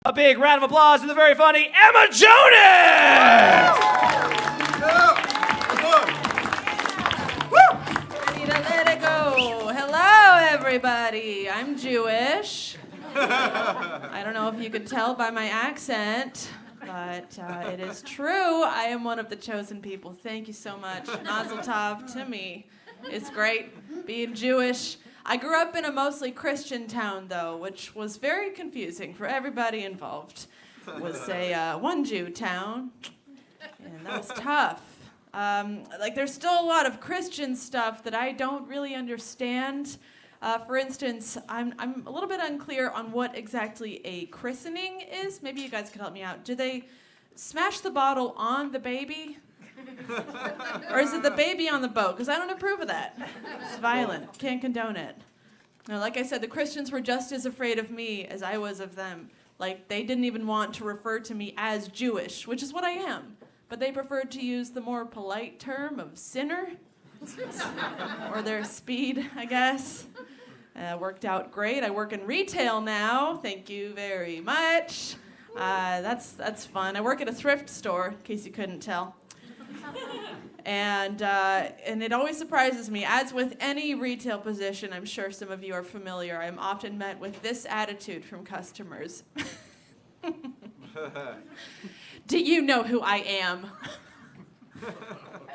A big round of applause to the very funny Emma Jonas! Ready to let it go. Hello, everybody. I'm Jewish. I don't know if you could tell by my accent, but it is true. I am one of the chosen people. Thank you so much. Mazel tov to me. It's great being Jewish. I grew up in a mostly Christian town, though, which was very confusing for everybody involved. It was a one Jew town, and that was tough. There's still a lot of Christian stuff that I don't really understand. For instance, I'm a little bit unclear on what exactly a christening is. Maybe you guys could help me out. Do they smash the bottle on the baby? Or is it the baby on the boat? Because I don't approve of that. It's violent. Can't condone it. Now, like I said, the Christians were just as afraid of me as I was of them. Like, they didn't even want to refer to me as Jewish, which is what I am. But they preferred to use the more polite term of sinner. Or their speed, I guess. Worked out great. I work in retail now. Thank you very much. That's fun. I work at a thrift store, in case you couldn't tell. And it always surprises me, as with any retail position, I'm sure some of you are familiar, I'm often met with this attitude from customers. Do you know who I am?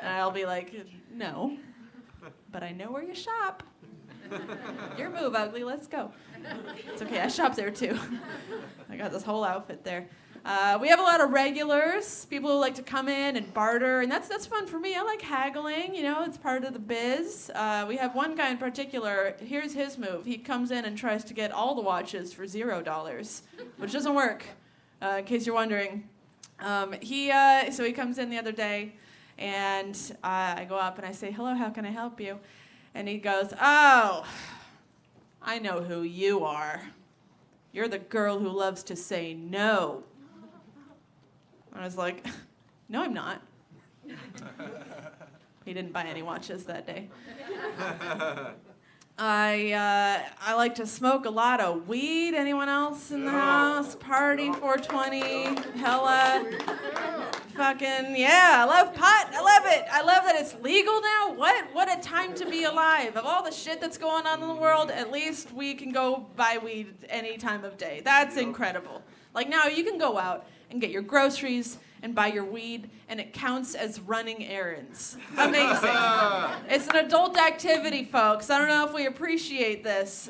And I'll be like, no, but I know where you shop. Your move, ugly, let's go. It's okay, I shop there too. I got this whole outfit there. We have a lot of regulars, people who like to come in and barter, and that's fun for me. I like haggling, it's part of the biz. We have one guy in particular, here's his move. He comes in and tries to get all the watches for $0, which doesn't work, in case you're wondering. So he comes in the other day, and I go up and I say, hello, how can I help you? And he goes, oh, I know who you are. You're the girl who loves to say no. I was like, no, I'm not. He didn't buy any watches that day. I like to smoke a lot of weed. Anyone else in the house? Party 420, hella. Fucking, yeah, I love pot. I love it. I love that it's legal now. What a time to be alive. Of all the shit that's going on in the world, at least we can go buy weed any time of day. That's incredible. Like now you can go out and get your groceries and buy your weed, and it counts as running errands. Amazing. It's an adult activity, folks. I don't know if we appreciate this.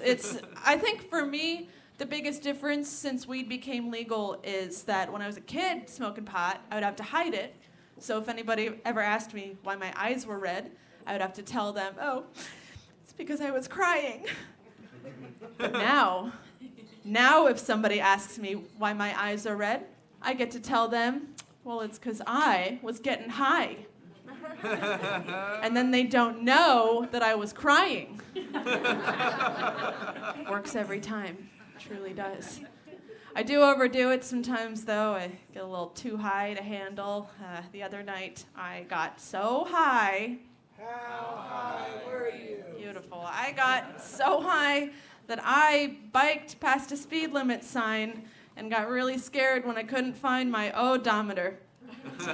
I think for me, the biggest difference since weed became legal is that when I was a kid smoking pot, I would have to hide it. So if anybody ever asked me why my eyes were red, I would have to tell them, oh, it's because I was crying. But now if somebody asks me why my eyes are red, I get to tell them, well, it's because I was getting high. And then they don't know that I was crying. Works every time. Truly does. I do overdo it sometimes, though. I get a little too high to handle. The other night, I got so high. How high were you? Beautiful. I got so high that I biked past a speed limit sign and got really scared when I couldn't find my odometer. It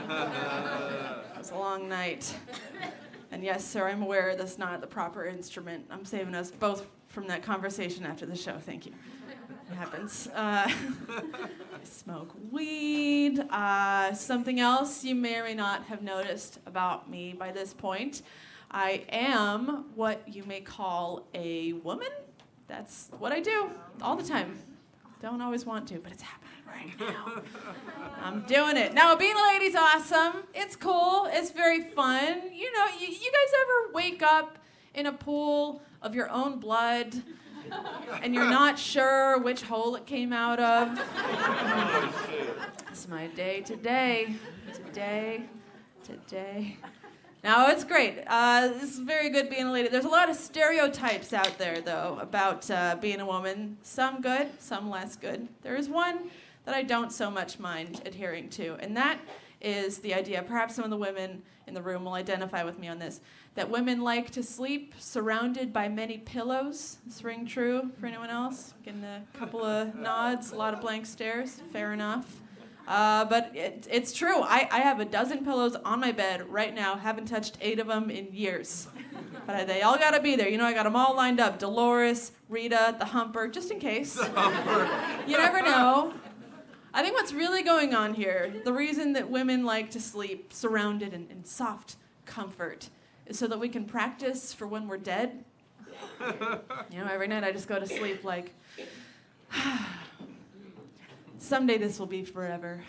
was a long night. And yes, sir, I'm aware that's not the proper instrument. I'm saving us both from that conversation after the show. Thank you. It happens. I smoke weed. Something else you may or may not have noticed about me by this point. I am what you may call a woman. That's what I do all the time. Don't always want to, but it's happening right now. I'm doing it. Now, being a lady's awesome. It's cool. It's very fun. You guys ever wake up in a pool of your own blood and you're not sure which hole it came out of? It's my day today. Today. No, it's great. This is very good being a lady. There's a lot of stereotypes out there, though, about being a woman. Some good, some less good. There is one that I don't so much mind adhering to, and that is the idea, perhaps some of the women in the room will identify with me on this, that women like to sleep surrounded by many pillows. Does this ring true for anyone else? Getting a couple of nods, a lot of blank stares. Fair enough. But it's true. I have a dozen pillows on my bed right now. Haven't touched 8 of them in years. But they all gotta be there. You know, I got them all lined up. Dolores, Rita, the humper, just in case. You never know. I think what's really going on here, the reason that women like to sleep surrounded in soft comfort, is so that we can practice for when we're dead. You know, every night I just go to sleep like, someday this will be forever.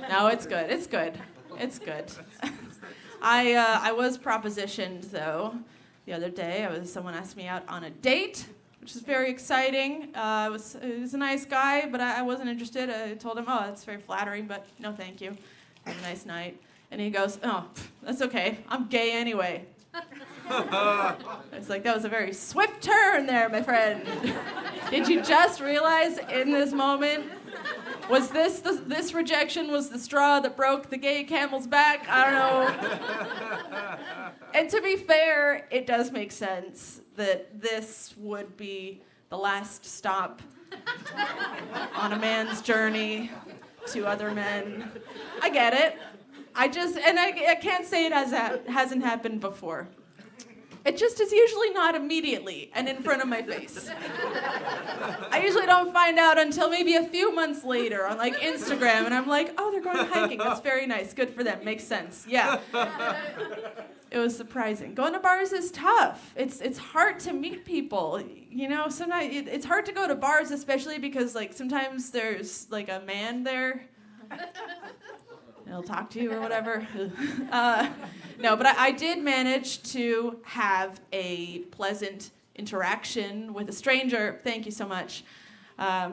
No, it's good. It's good. It's good. I was propositioned, though, the other day. Someone asked me out on a date, which is very exciting. It was a nice guy, but I wasn't interested. I told him, oh, that's very flattering, but no thank you. Have a nice night. And he goes, oh, that's okay. I'm gay anyway. It's like, that was a very swift turn there, my friend. Did you just realize in this moment, was this rejection was the straw that broke the gay camel's back? I don't know. And to be fair, it does make sense that this would be the last stop on a man's journey to other men. I get it. I can't say it hasn't happened before. It just is usually not immediately and in front of my face. I usually don't find out until maybe a few months later on like Instagram, and I'm like, oh, they're going hiking. That's very nice. Good for them. Makes sense. Yeah. It was surprising. Going to bars is tough. It's hard to meet people. You know, sometimes it's hard to go to bars, especially because like sometimes there's like a man there. He'll talk to you or whatever. No, but I did manage to have a pleasant interaction with a stranger. Thank you so much. It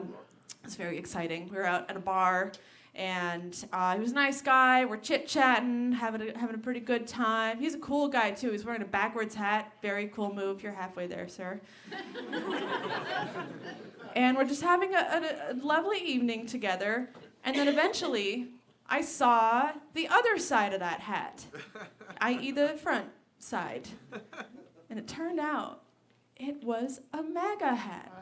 was very exciting. We were out at a bar, and he was a nice guy. We're chit-chatting, having a pretty good time. He's a cool guy, too. He's wearing a backwards hat. Very cool move. You're halfway there, sir. And we're just having a lovely evening together. And then eventually, I saw the other side of that hat, i.e. the front side. And it turned out it was a MAGA hat.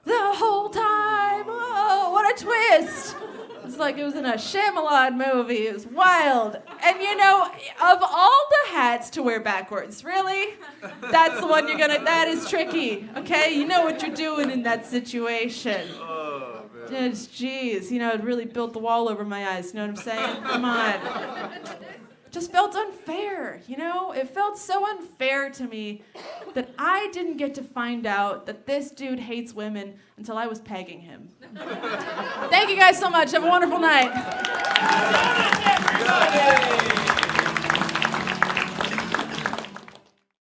The whole time! Oh, what a twist! It's like it was in a Shyamalan movie. It was wild. And you know, of all the hats to wear backwards, really? That's the one that is tricky, okay? You know what you're doing in that situation. Jeez, you know, it really built the wall over my eyes, you know what I'm saying? Come on. It just felt unfair, you know? It felt so unfair to me that I didn't get to find out that this dude hates women until I was pegging him. Thank you guys so much. Have a wonderful night.